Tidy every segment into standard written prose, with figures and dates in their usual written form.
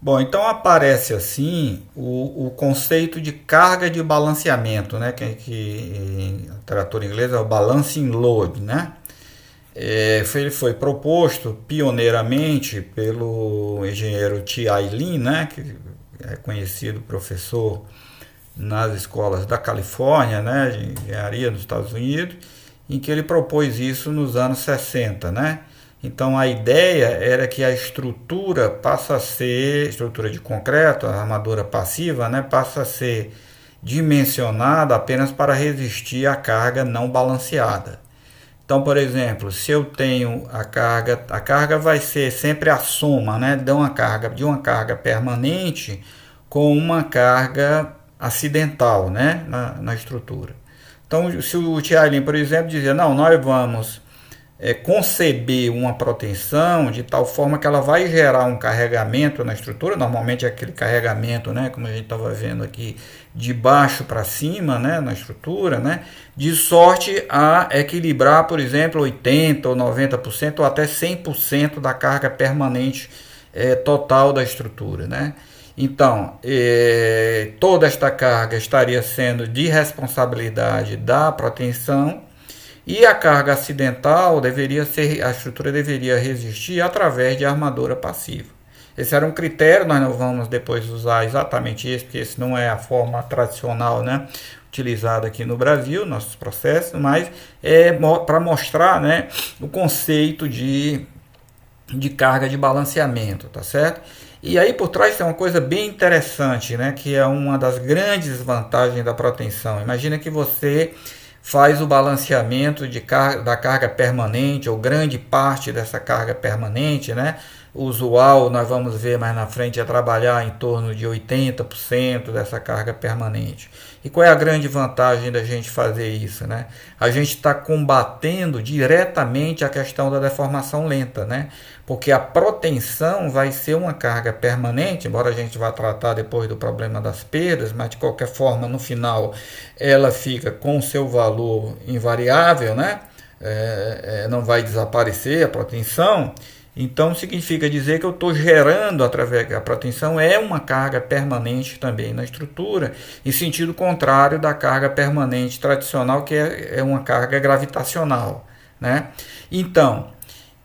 Bom, então aparece assim o conceito de carga de balanceamento, né? Que em literatura inglesa é o balancing load, né? Ele foi proposto pioneiramente pelo engenheiro T.I. Lin, né? Que é conhecido professor nas escolas da Califórnia, né? De engenharia nos Estados Unidos, em que ele propôs isso nos anos 60, né? Então a ideia era que a estrutura passa a ser, estrutura de concreto, a armadura passiva, né, passa a ser dimensionada apenas para resistir à carga não balanceada. Então, por exemplo, se eu tenho a carga vai ser sempre a soma, né, de uma carga permanente com uma carga acidental, né, na estrutura. Então, se o Tiailin, por exemplo, dizia, não, nós vamos conceber uma proteção de tal forma que ela vai gerar um carregamento na estrutura, normalmente é aquele carregamento, né, como a gente estava vendo aqui, de baixo para cima, né, na estrutura, né, de sorte a equilibrar, por exemplo, 80% ou 90% ou até 100% da carga permanente total da estrutura, né. Então, toda esta carga estaria sendo de responsabilidade da proteção, e a carga acidental a estrutura deveria resistir através de armadura passiva. Esse era um critério, nós não vamos depois usar exatamente isso, porque esse não é a forma tradicional, né, utilizada aqui no Brasil, nossos processos, mas é para mostrar, né, o conceito de carga de balanceamento, tá certo? E aí por trás tem uma coisa bem interessante, né, que é uma das grandes vantagens da proteção. Imagina que você faz o balanceamento da carga permanente, ou grande parte dessa carga permanente, né? O usual, nós vamos ver mais na frente, é trabalhar em torno de 80% dessa carga permanente. E qual é a grande vantagem da gente fazer isso, né? A gente está combatendo diretamente a questão da deformação lenta, né? Porque a proteção vai ser uma carga permanente, embora a gente vá tratar depois do problema das perdas, mas de qualquer forma, no final, ela fica com seu valor invariável, né? Não vai desaparecer a proteção. Então significa dizer que eu estou gerando através da proteção é uma carga permanente também na estrutura, em sentido contrário da carga permanente tradicional, que é uma carga gravitacional, né? Então,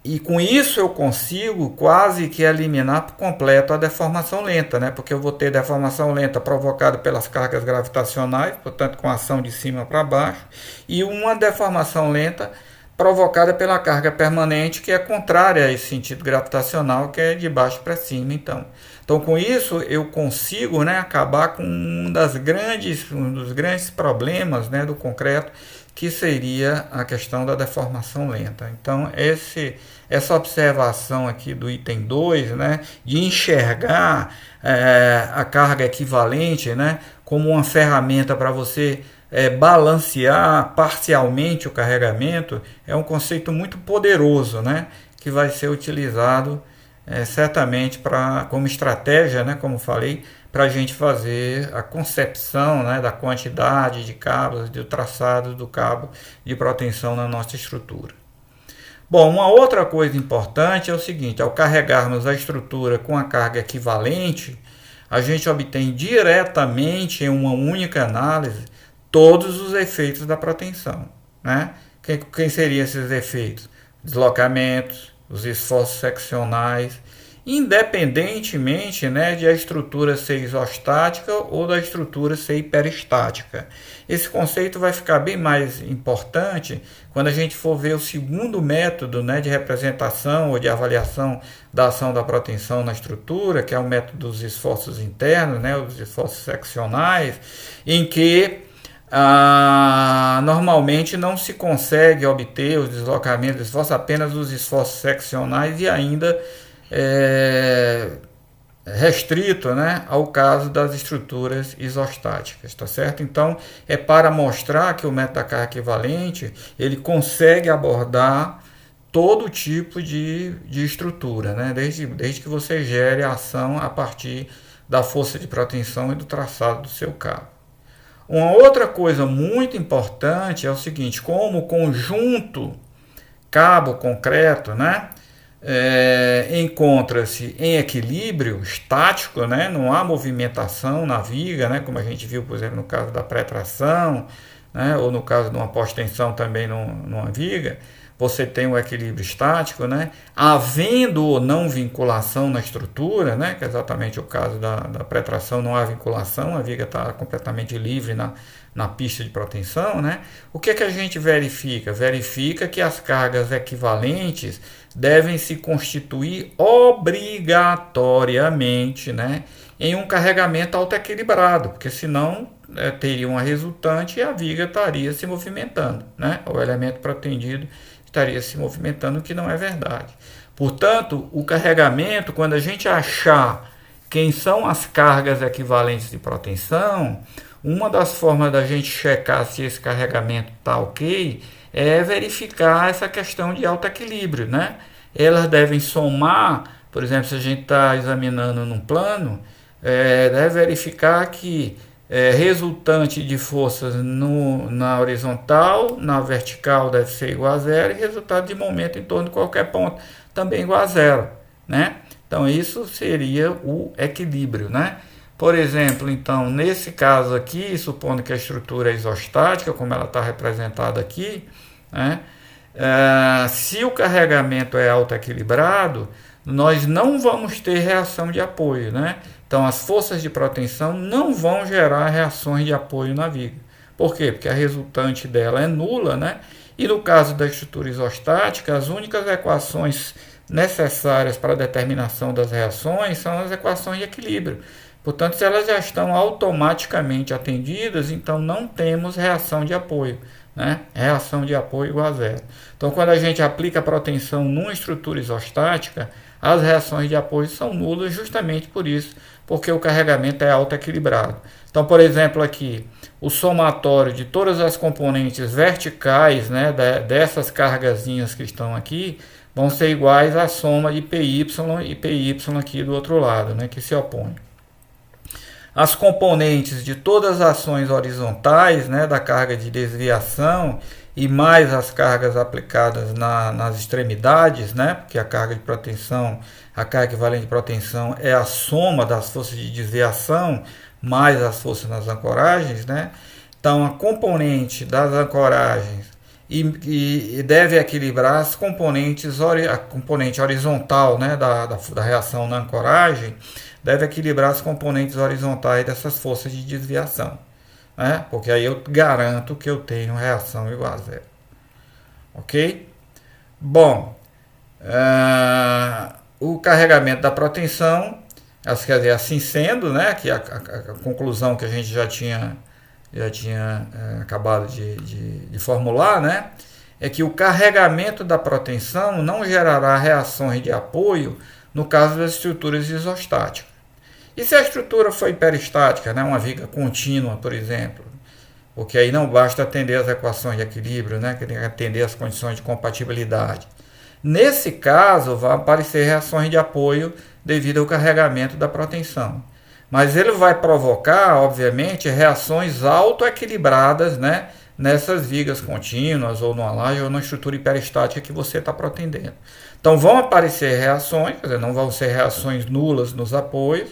e com isso eu consigo quase que eliminar por completo a deformação lenta, né? Porque eu vou ter deformação lenta provocada pelas cargas gravitacionais, portanto com ação de cima para baixo, e uma deformação lenta provocada pela carga permanente, que é contrária a esse sentido gravitacional, que é de baixo para cima. Então com isso eu consigo, né, acabar com um dos grandes problemas, né, do concreto, que seria a questão da deformação lenta. Então essa observação aqui do item 2, né, de enxergar a carga equivalente, né, como uma ferramenta para você balancear parcialmente o carregamento, é um conceito muito poderoso, né, que vai ser utilizado certamente como estratégia, né, como falei, para a gente fazer a concepção, né, da quantidade de cabos, do traçado do cabo de proteção na nossa estrutura. Bom, uma outra coisa importante é o seguinte: ao carregarmos a estrutura com a carga equivalente, a gente obtém diretamente em uma única análise todos os efeitos da proteção, né? Quem seriam esses efeitos? Deslocamentos, os esforços seccionais, independentemente, né, de a estrutura ser isostática ou da estrutura ser hiperestática. Esse conceito vai ficar bem mais importante quando a gente for ver o segundo método, né, de representação ou de avaliação da ação da proteção na estrutura, que é o método dos esforços internos, né, os esforços seccionais, em que normalmente não se consegue obter os deslocamentos de esforço, apenas os esforços seccionais, e ainda restrito, né, ao caso das estruturas isostáticas, tá certo? Então é para mostrar que o método da carga equivalente ele consegue abordar todo tipo de estrutura, né, desde que você gere a ação a partir da força de proteção e do traçado do seu cabo. Uma outra coisa muito importante é o seguinte: como o conjunto cabo concreto, né, encontra-se em equilíbrio estático, né? Não há movimentação na viga, né? Como a gente viu, por exemplo, no caso da pré-tração, né? Ou no caso de uma pós-tensão também numa viga, você tem um equilíbrio estático, né? Havendo ou não vinculação na estrutura, né? Que é exatamente o caso da pré-tração, não há vinculação, a viga está completamente livre na pista de protensão, né? O que a gente verifica? Verifica que as cargas equivalentes devem se constituir obrigatoriamente, né, em um carregamento autoequilibrado, porque senão teria uma resultante e a viga estaria se movimentando, né? O elemento pretendido estaria se movimentando, o que não é verdade. Portanto, o carregamento, quando a gente achar quem são as cargas equivalentes de protensão, uma das formas da gente checar se esse carregamento está ok é verificar essa questão de alto equilíbrio, né? Elas devem somar, por exemplo, se a gente está examinando num plano, deve verificar que resultante de forças na horizontal, na vertical deve ser igual a zero, e resultado de momento em torno de qualquer ponto também igual a zero, né? Então isso seria o equilíbrio, né? Por exemplo, então, nesse caso aqui, supondo que a estrutura é isostática, como ela está representada aqui, né? Se o carregamento é autoequilibrado, nós não vamos ter reação de apoio, né? Então, as forças de proteção não vão gerar reações de apoio na viga. Por quê? Porque a resultante dela é nula, né? E no caso da estrutura isostática, as únicas equações necessárias para a determinação das reações são as equações de equilíbrio. Portanto, se elas já estão automaticamente atendidas, então não temos reação de apoio, né? Reação de apoio igual a zero. Então, quando a gente aplica a proteção numa estrutura isostática, as reações de apoio são nulas justamente por isso, porque o carregamento é autoequilibrado. Então, por exemplo, aqui, o somatório de todas as componentes verticais, né, dessas cargazinhas que estão aqui, vão ser iguais à soma de PY e PY aqui do outro lado, né, que se opõem. As componentes de todas as ações horizontais, né, da carga de desviação e mais as cargas aplicadas nas extremidades, né, porque a carga de proteção, a carga equivalente de proteção é a soma das forças de desviação mais as forças nas ancoragens, né? Então a componente das ancoragens e deve equilibrar as componentes, a componente horizontal, né, da reação na ancoragem, deve equilibrar as componentes horizontais dessas forças de desviação, né? Porque aí eu garanto que eu tenho reação igual a zero. Ok? Bom, o carregamento da proteção, quer dizer, assim sendo, né, que a conclusão que a gente já tinha acabado de formular, né, é que o carregamento da proteção não gerará reações de apoio no caso das estruturas isostáticas. E se a estrutura for hiperestática, né, uma viga contínua, por exemplo, porque aí não basta atender as equações de equilíbrio, né, que tem que atender as condições de compatibilidade. Nesse caso, vão aparecer reações de apoio devido ao carregamento da proteção. Mas ele vai provocar, obviamente, reações autoequilibradas, né, nessas vigas contínuas, ou numa laje, ou numa estrutura hiperestática que você está pretendendo. Então vão aparecer reações, quer dizer, não vão ser reações nulas nos apoios,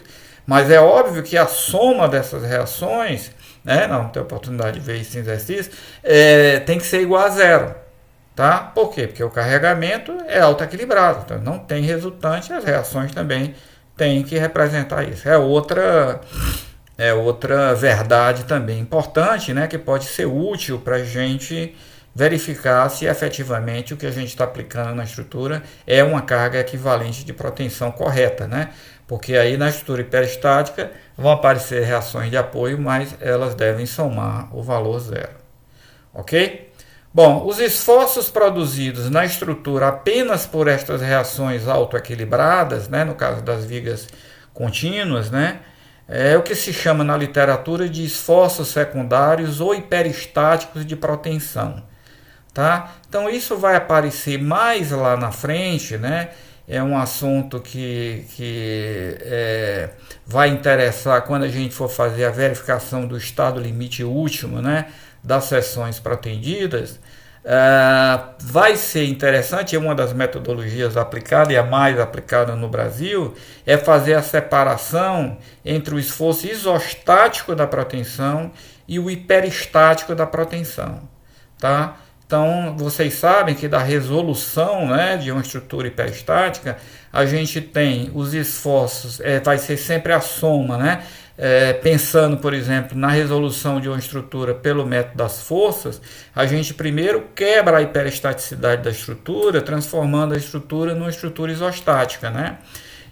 mas é óbvio que a soma dessas reações, né, não tem oportunidade de ver esse exercício, tem que ser igual a zero. Tá? Por quê? Porque o carregamento é autoequilibrado, então não tem resultante, as reações também têm que representar isso. É outra verdade também importante, né, que pode ser útil para a gente verificar se efetivamente o que a gente está aplicando na estrutura é uma carga equivalente de proteção correta, né? Porque aí na estrutura hiperestática vão aparecer reações de apoio, mas elas devem somar o valor zero. Ok? Bom, os esforços produzidos na estrutura apenas por estas reações autoequilibradas, né, no caso das vigas contínuas, né, é o que se chama na literatura de esforços secundários ou hiperestáticos de proteção. Tá? Então isso vai aparecer mais lá na frente, né? É um assunto que vai interessar quando a gente for fazer a verificação do estado limite último, né, das seções pretendidas. vai ser interessante, uma das metodologias aplicadas e a mais aplicada no Brasil é fazer a separação entre o esforço isostático da protensão e o hiperestático da protensão, tá? Então, vocês sabem que da resolução, né, de uma estrutura hiperestática, a gente tem os esforços, vai ser sempre a soma, né? Pensando, por exemplo, na resolução de uma estrutura pelo método das forças, a gente primeiro quebra a hiperestaticidade da estrutura, transformando a estrutura numa estrutura isostática, né?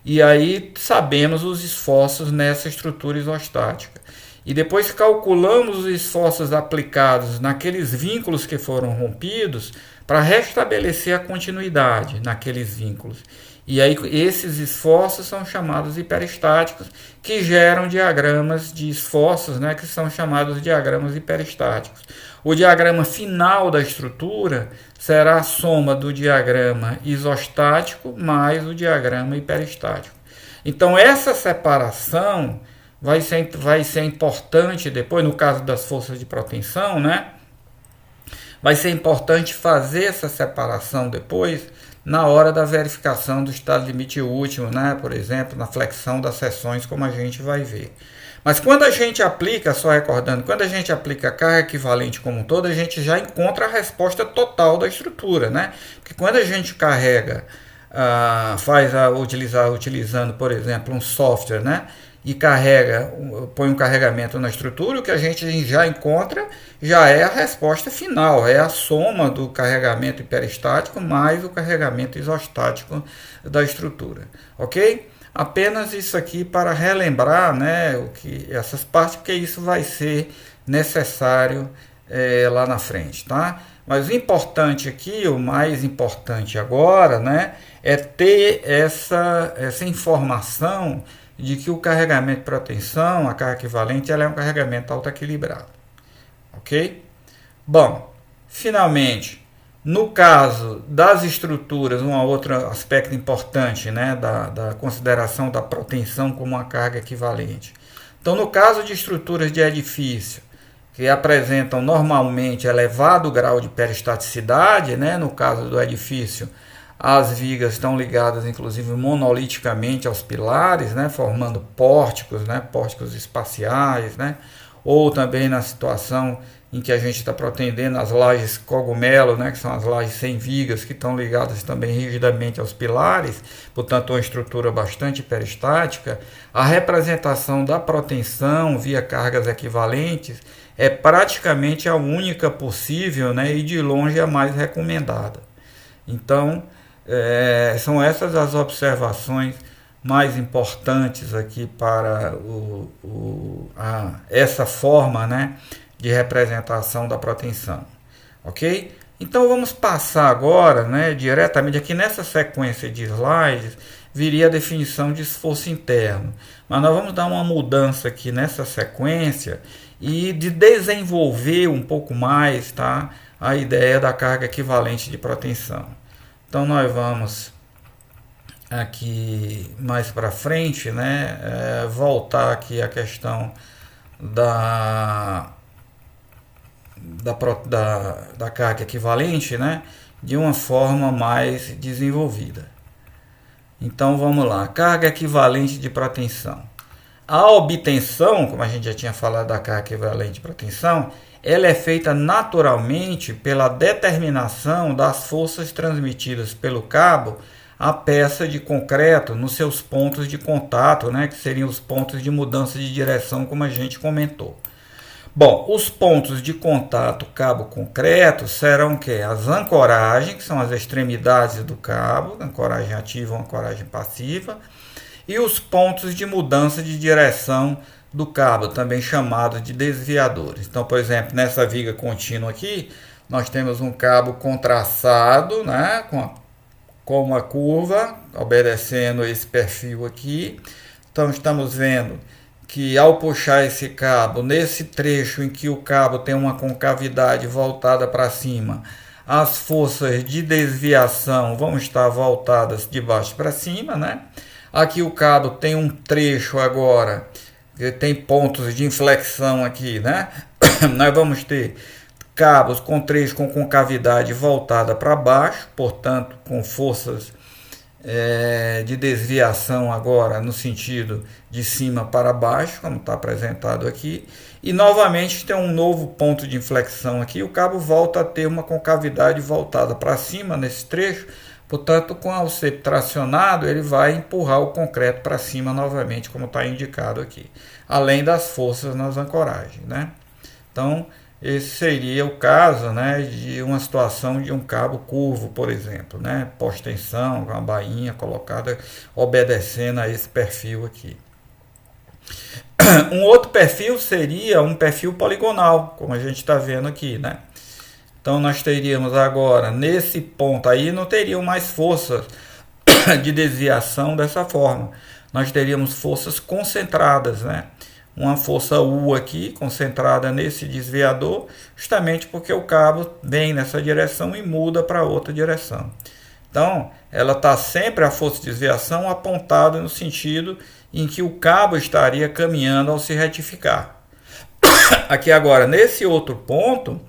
E aí sabemos os esforços nessa estrutura isostática. E depois calculamos os esforços aplicados naqueles vínculos que foram rompidos para restabelecer a continuidade naqueles vínculos. E aí esses esforços são chamados hiperestáticos, que geram diagramas de esforços, né, que são chamados diagramas hiperestáticos. O diagrama final da estrutura será a soma do diagrama isostático mais o diagrama hiperestático. Então essa separação vai ser importante depois, no caso das forças de protensão, né? Vai ser importante fazer essa separação depois na hora da verificação do estado limite último, né? Por exemplo, na flexão das seções, como a gente vai ver. Mas quando a gente aplica, só recordando, quando a gente aplica a carga equivalente como um todo, a gente já encontra a resposta total da estrutura, né? Porque quando a gente carrega, utilizando, por exemplo, um software, né? E põe um carregamento na estrutura, o que a gente já encontra já é a resposta final, é a soma do carregamento hiperestático mais o carregamento isostático da estrutura, ok? Apenas isso aqui para relembrar, né, essas partes, porque isso vai ser necessário lá na frente, tá? Mas o importante aqui, o mais importante agora, né, é ter essa informação de que o carregamento de protensão, a carga equivalente, ela é um carregamento autoequilibrado, ok? Bom, finalmente, no caso das estruturas, um outro aspecto importante, né, da consideração da protensão como uma carga equivalente. Então, no caso de estruturas de edifício, que apresentam normalmente elevado grau de peristaticidade, né, no caso do edifício, as vigas estão ligadas, inclusive, monoliticamente aos pilares, né, formando pórticos, né, pórticos espaciais, né, ou também na situação em que a gente está pretendendo as lajes cogumelo, né, que são as lajes sem vigas, que estão ligadas também rigidamente aos pilares, portanto, uma estrutura bastante peristática. A representação da protensão via cargas equivalentes é praticamente a única possível, né, e de longe a mais recomendada. Então, são essas as observações mais importantes aqui para essa forma, né, de representação da protensão, ok? Então vamos passar agora, né, diretamente aqui nessa sequência de slides, viria a definição de esforço interno, mas nós vamos dar uma mudança aqui nessa sequência e de desenvolver um pouco mais, tá, a ideia da carga equivalente de protensão. Então nós vamos aqui mais para frente, né, voltar aqui a questão da carga equivalente, né, de uma forma mais desenvolvida. Então vamos lá, carga equivalente de protensão. A obtenção, como a gente já tinha falado da carga equivalente de protensão, ela é feita naturalmente pela determinação das forças transmitidas pelo cabo à peça de concreto nos seus pontos de contato, né, que seriam os pontos de mudança de direção, como a gente comentou. Bom, os pontos de contato cabo-concreto serão as ancoragens, que são as extremidades do cabo, ancoragem ativa ou ancoragem passiva, e os pontos de mudança de direção do cabo, também chamados de desviadores. Então, por exemplo, nessa viga contínua aqui, nós temos um cabo contraçado, né, com uma curva, obedecendo esse perfil aqui. Então, estamos vendo que ao puxar esse cabo, nesse trecho em que o cabo tem uma concavidade voltada para cima, as forças de desviação vão estar voltadas de baixo para cima, né? Aqui o cabo tem um trecho agora, que tem pontos de inflexão aqui, né? Nós vamos ter cabos com três com concavidade voltada para baixo, portanto com forças de desviação agora no sentido de cima para baixo, como está apresentado aqui, e novamente tem um novo ponto de inflexão aqui, o cabo volta a ter uma concavidade voltada para cima nesse trecho, portanto, ao ser tracionado, ele vai empurrar o concreto para cima novamente, como está indicado aqui, além das forças nas ancoragens, né? Então, esse seria o caso, né, de uma situação de um cabo curvo, por exemplo, né, pós-tensão, com a bainha colocada obedecendo a esse perfil aqui. Um outro perfil seria um perfil poligonal, como a gente está vendo aqui, né? Então nós teríamos agora, nesse ponto aí, não teriam mais forças de desviação dessa forma. Nós teríamos forças concentradas, né? Uma força U aqui, concentrada nesse desviador, justamente porque o cabo vem nessa direção e muda para outra direção. Então, ela está sempre a força de desviação apontada no sentido em que o cabo estaria caminhando ao se retificar. Aqui agora, nesse outro ponto,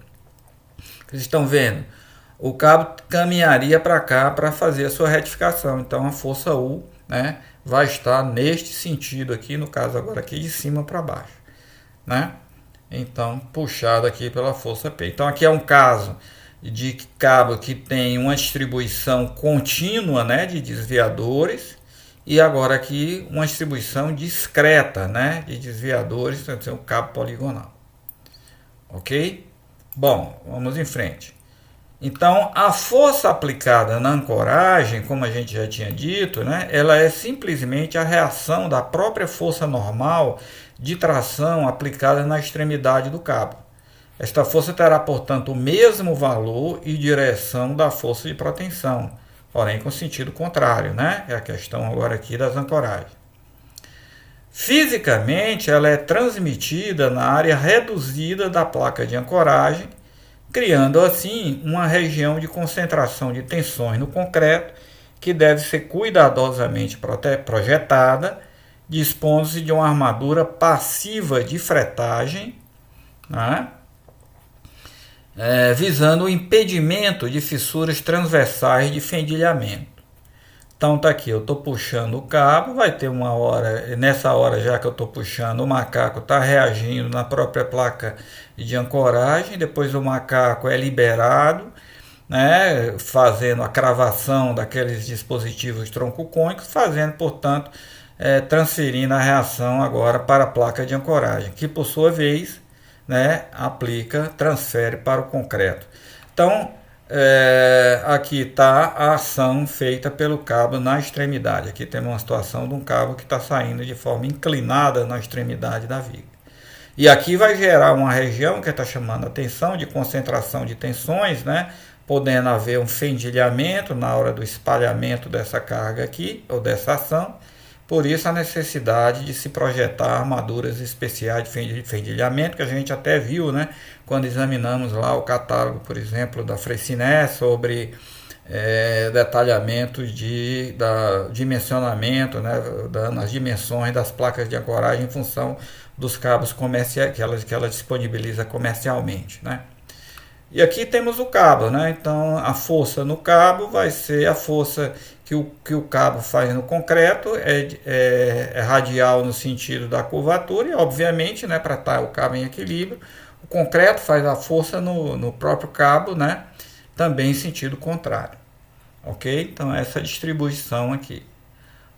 vocês estão vendo, o cabo caminharia para cá para fazer a sua retificação. Então, a força U, né, vai estar neste sentido aqui, no caso agora aqui de cima para baixo, né? Então, puxado aqui pela força P. Então, aqui é um caso de cabo que tem uma distribuição contínua, né, de desviadores, e agora aqui uma distribuição discreta, né, de desviadores, então um cabo poligonal. Ok? Bom, vamos em frente. Então, a força aplicada na ancoragem, como a gente já tinha dito, né, ela é simplesmente a reação da própria força normal de tração aplicada na extremidade do cabo. Esta força terá, portanto, o mesmo valor e direção da força de proteção, porém com sentido contrário, né? É a questão agora aqui das ancoragens. Fisicamente, ela é transmitida na área reduzida da placa de ancoragem, criando assim uma região de concentração de tensões no concreto que deve ser cuidadosamente projetada, dispondo-se de uma armadura passiva de fretagem, né? Visando o impedimento de fissuras transversais de fendilhamento. Então tá aqui, eu estou puxando o cabo, vai ter uma hora, nessa hora já que eu estou puxando, o macaco está reagindo na própria placa de ancoragem, depois o macaco é liberado, né, fazendo a cravação daqueles dispositivos troncocônicos, fazendo, portanto, transferindo a reação agora para a placa de ancoragem, que por sua vez, né, transfere para o concreto. Então, aqui está a ação feita pelo cabo na extremidade. Aqui temos uma situação de um cabo que está saindo de forma inclinada na extremidade da viga. E aqui vai gerar uma região que está chamando a atenção de concentração de tensões, né? Podendo haver um fendilhamento na hora do espalhamento dessa carga aqui, ou dessa ação. Por isso a necessidade de se projetar armaduras especiais de fendilhamento, que a gente até viu, né, quando examinamos lá o catálogo, por exemplo, da Freycinet sobre detalhamento dimensionamento, né, nas dimensões das placas de ancoragem em função dos cabos comerciais que ela disponibiliza comercialmente, né. E aqui temos o cabo, né? Então a força no cabo vai ser a força que o cabo faz no concreto, é radial no sentido da curvatura, e obviamente, né, para estar o cabo em equilíbrio, o concreto faz a força no próprio cabo, né, também em sentido contrário. Ok? Então essa distribuição aqui.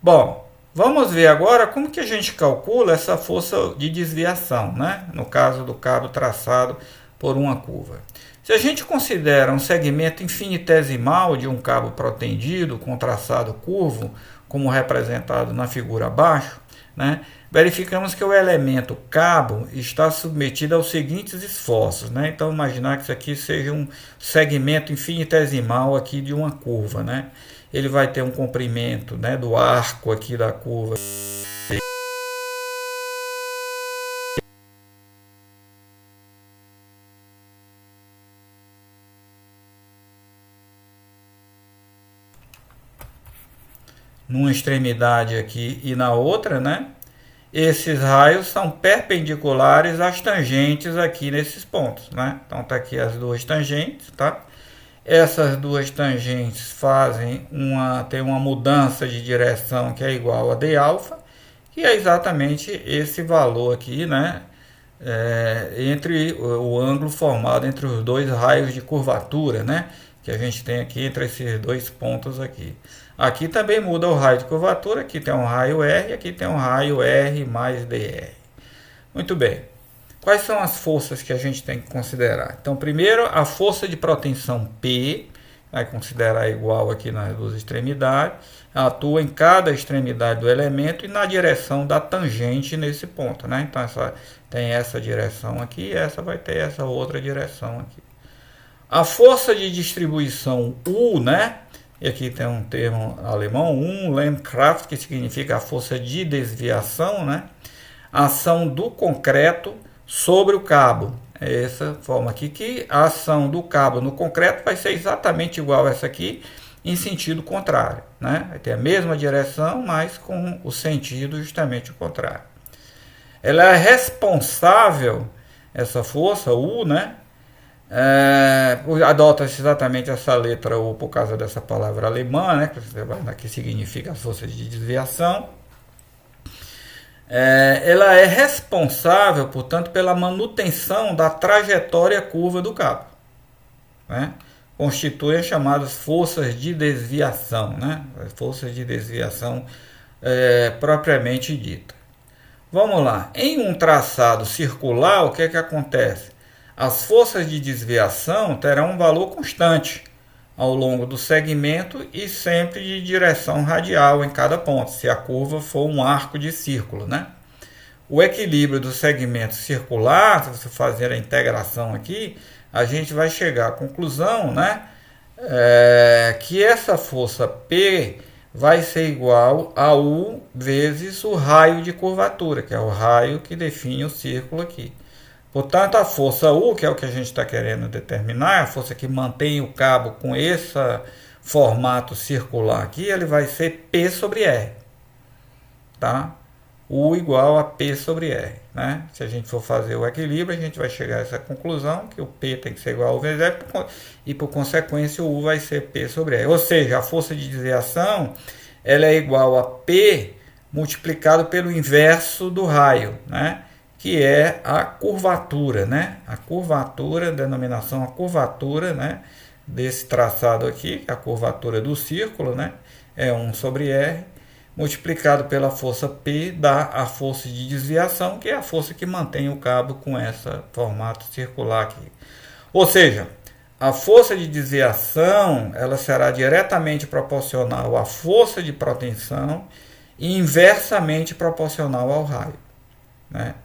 Bom, vamos ver agora como que a gente calcula essa força de desviação, né? No caso do cabo traçado por uma curva. Se a gente considera um segmento infinitesimal de um cabo protendido com traçado curvo, como representado na figura abaixo, né, verificamos que o elemento cabo está submetido aos seguintes esforços, né? Então, imaginar que isso aqui seja um segmento infinitesimal aqui de uma curva, né? Ele vai ter um comprimento, né, do arco aqui da curva numa extremidade aqui e na outra, né? esses raios são perpendiculares às tangentes aqui nesses pontos, né? Então tá aqui as duas tangentes, tá? Essas duas tangentes tem uma mudança de direção que é igual a d-alfa, que é exatamente esse valor aqui, né? Entre o ângulo formado entre os dois raios de curvatura, né? Que a gente tem aqui entre esses dois pontos aqui. Aqui também muda o raio de curvatura, aqui tem um raio R, aqui tem um raio R mais dr. Muito bem. Quais são as forças que a gente tem que considerar? Então, primeiro, a força de proteção P, vai considerar igual aqui nas duas extremidades, atua em cada extremidade do elemento e na direção da tangente nesse ponto, né? Então, tem essa direção aqui, essa vai ter essa outra direção aqui. A força de distribuição U, né? E aqui tem um termo alemão, Lehmkraft, que significa a força de desviação, né? A ação do concreto sobre o cabo. É essa forma aqui, que a ação do cabo no concreto vai ser exatamente igual a essa aqui, em sentido contrário, né? Vai ter a mesma direção, mas com o sentido justamente o contrário. Ela é responsável, essa força, U, né? Adota-se exatamente essa letra U por causa dessa palavra alemã, né? Que significa a força de desviação. Ela é responsável, portanto, pela manutenção da trajetória curva do cabo, né? Constituem as chamadas forças de desviação, né? Forças de desviação propriamente dita. Vamos lá. Em um traçado circular, o que é que acontece? As forças de desviação terão um valor constante ao longo do segmento e sempre de direção radial em cada ponto, se a curva for um arco de círculo, né? O equilíbrio do segmento circular, se você fazer a integração aqui, a gente vai chegar à conclusão, né? Que essa força P vai ser igual a U vezes o raio de curvatura, que é o raio que define o círculo aqui. Portanto, a força U, que é o que a gente está querendo determinar, a força que mantém o cabo com esse formato circular aqui, ele vai ser P sobre R. Tá? U igual a P sobre R. Né? Se a gente for fazer o equilíbrio, a gente vai chegar a essa conclusão, que o P tem que ser igual ao vezes R, e por consequência o U vai ser P sobre R. Ou seja, a força de desviação ela é igual a P multiplicado pelo inverso do raio, né? Que é a curvatura, né? A curvatura, denominação a curvatura, né? Desse traçado aqui, a curvatura do círculo, né? É 1 sobre R, multiplicado pela força P, dá a força de desviação, que é a força que mantém o cabo com esse formato circular aqui. Ou seja, a força de desviação, ela será diretamente proporcional à força de proteção e inversamente proporcional ao raio, né?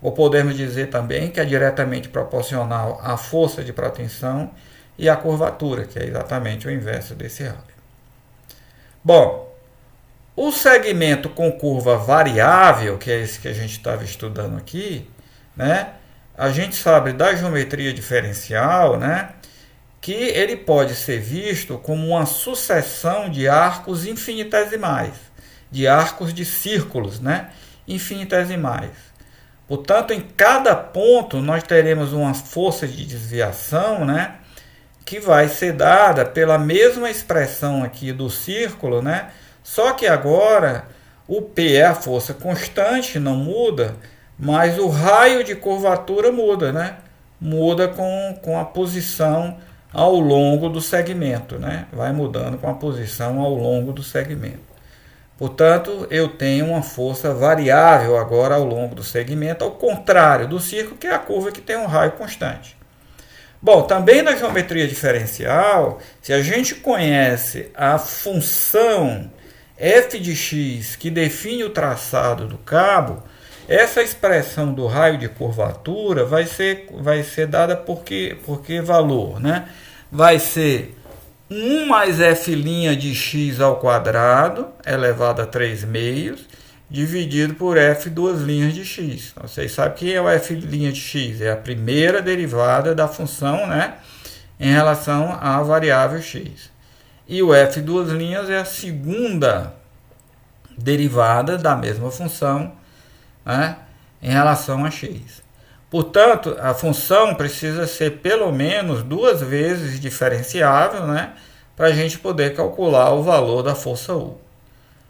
Ou podemos dizer também que é diretamente proporcional à força de proteção e à curvatura, que é exatamente o inverso desse raio. Bom, o segmento com curva variável, que é esse que a gente estava estudando aqui, né? A gente sabe da geometria diferencial, né? Que ele pode ser visto como uma sucessão de arcos infinitesimais, de arcos de círculos, né? Infinitesimais. Portanto, em cada ponto nós teremos uma força de desviação, né, que vai ser dada pela mesma expressão aqui do círculo, né? Só que agora o P é a força constante, não muda, mas o raio de curvatura muda, né? Muda com a posição ao longo do segmento, né? Vai mudando com a posição ao longo do segmento. Portanto, eu tenho uma força variável agora ao longo do segmento, ao contrário do círculo, que é a curva que tem um raio constante. Bom, também na geometria diferencial, se a gente conhece a função f de x que define o traçado do cabo, essa expressão do raio de curvatura vai ser dada por que valor, né? Vai ser 1 mais f' de x ao quadrado, elevado a 3 meios, dividido por f duas linhas de x. Então, vocês sabem que é o f' de x, é a primeira derivada da função, né, em relação à variável x. E o f duas linhas é a segunda derivada da mesma função né, em relação a x. Portanto, a função precisa ser pelo menos 2 vezes diferenciável, né, para a gente poder calcular o valor da força U.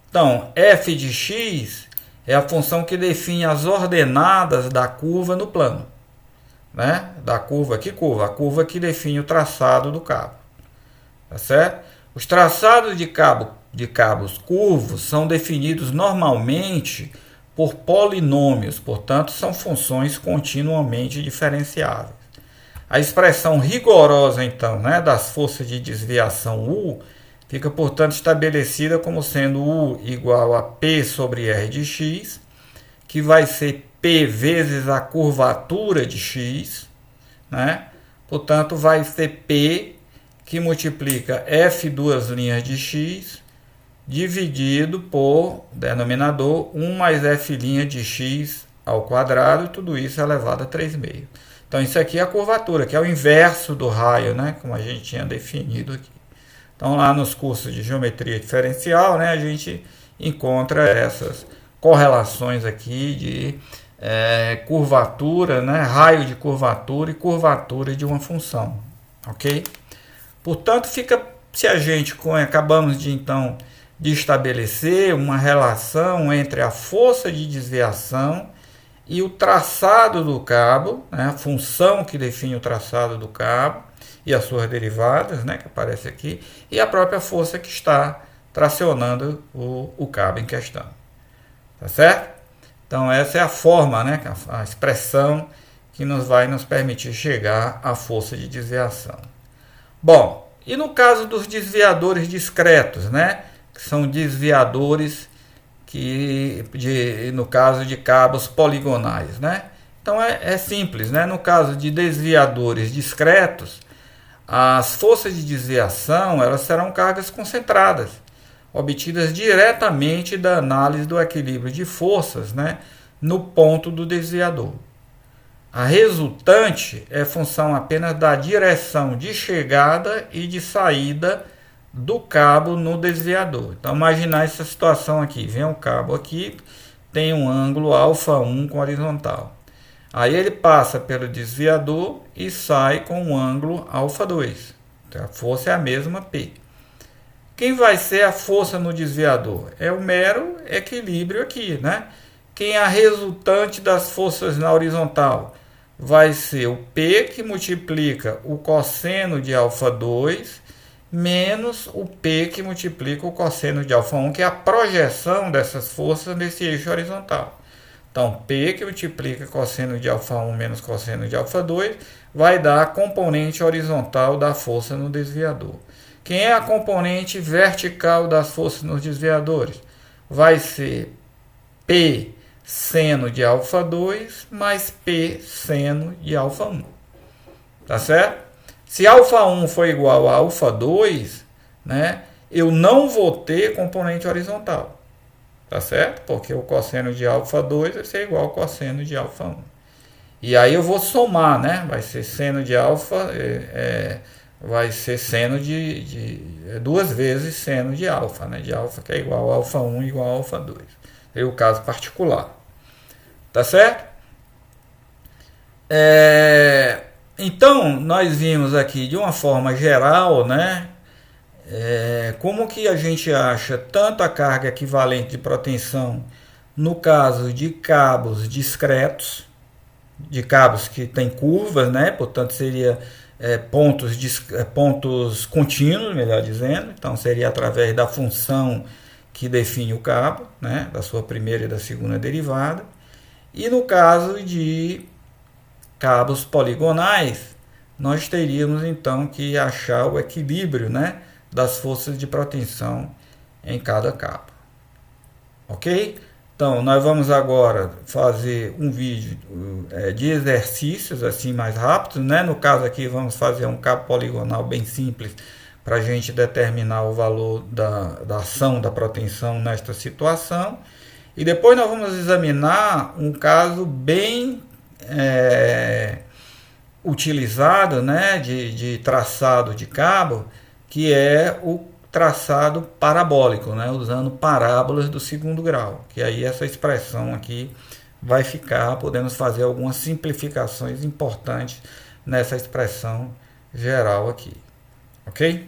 Então, f de x é a função que define as ordenadas da curva no plano. Né? Da curva, que curva? A curva que define o traçado do cabo. Tá certo? Os traçados de cabos curvos são definidos normalmente por polinômios, portanto, são funções continuamente diferenciáveis. A expressão rigorosa, então, né, das forças de desviação U fica, portanto, estabelecida como sendo U igual a P sobre R de x, que vai ser P vezes a curvatura de x, né? Portanto, vai ser P que multiplica F duas linhas de x dividido por denominador 1 mais F' de x ao quadrado, e tudo isso elevado a 3/2. Então, isso aqui é a curvatura, que é o inverso do raio, né? Como a gente tinha definido aqui. Então, lá nos cursos de geometria diferencial, né, a gente encontra essas correlações aqui de curvatura, né, raio de curvatura e curvatura de uma função, ok? Portanto, se a gente acabamos de então de estabelecer uma relação entre a força de desviação e o traçado do cabo, né, a função que define o traçado do cabo e as suas derivadas, né, que aparece aqui, e a própria força que está tracionando o cabo em questão. Tá certo? Então, essa é a forma, né, a expressão que vai nos permitir chegar à força de desviação. Bom, e no caso dos desviadores discretos, né, que são desviadores no caso de cabos poligonais, né? Então, é simples, né? No caso de desviadores discretos, as forças de desviação elas serão cargas concentradas, obtidas diretamente da análise do equilíbrio de forças, né, no ponto do desviador. A resultante é função apenas da direção de chegada e de saída do cabo no desviador. Então, imaginar essa situação aqui. Vem um cabo aqui, tem um ângulo α1 com horizontal. Aí ele passa pelo desviador e sai com um ângulo α2. Então, a força é a mesma P. Quem vai ser a força no desviador? É o mero equilíbrio aqui, né? Quem é a resultante das forças na horizontal? Vai ser o P que multiplica o cosseno de α2 menos o P que multiplica o cosseno de α1, que é a projeção dessas forças nesse eixo horizontal. Então, P que multiplica cosseno de α1 menos cosseno de α2 vai dar a componente horizontal da força no desviador. Quem é a componente vertical das forças nos desviadores? Vai ser P seno de α2 mais P seno de α1. Tá certo? Se α1 for igual a α2, né, eu não vou ter componente horizontal. Tá certo? Porque o cosseno de α2 vai ser igual ao cosseno de α1. E aí eu vou somar, né? Vai ser seno de alfa, vai ser seno de 2 vezes seno de alfa, né? De alfa que é igual a α1 igual a α2. É o caso particular. Tá certo? Então, nós vimos aqui de uma forma geral, né? Como que a gente acha tanto a carga equivalente de proteção no caso de cabos discretos, de cabos que têm curvas, né? Portanto, seria pontos contínuos, melhor dizendo. Então, seria através da função que define o cabo, né? Da sua primeira e da segunda derivada. E no caso de cabos poligonais, nós teríamos então que achar o equilíbrio, né, das forças de proteção em cada cabo. Ok? Então, nós vamos agora fazer um vídeo de exercícios assim mais rápidos, né? No caso aqui vamos fazer um cabo poligonal bem simples para a gente determinar o valor da ação da proteção nesta situação. E depois nós vamos examinar um caso bem utilizado, né, de traçado de cabo, que é o traçado parabólico, né, usando parábolas do segundo grau, que aí essa expressão aqui vai ficar, podemos fazer algumas simplificações importantes nessa expressão geral aqui, ok?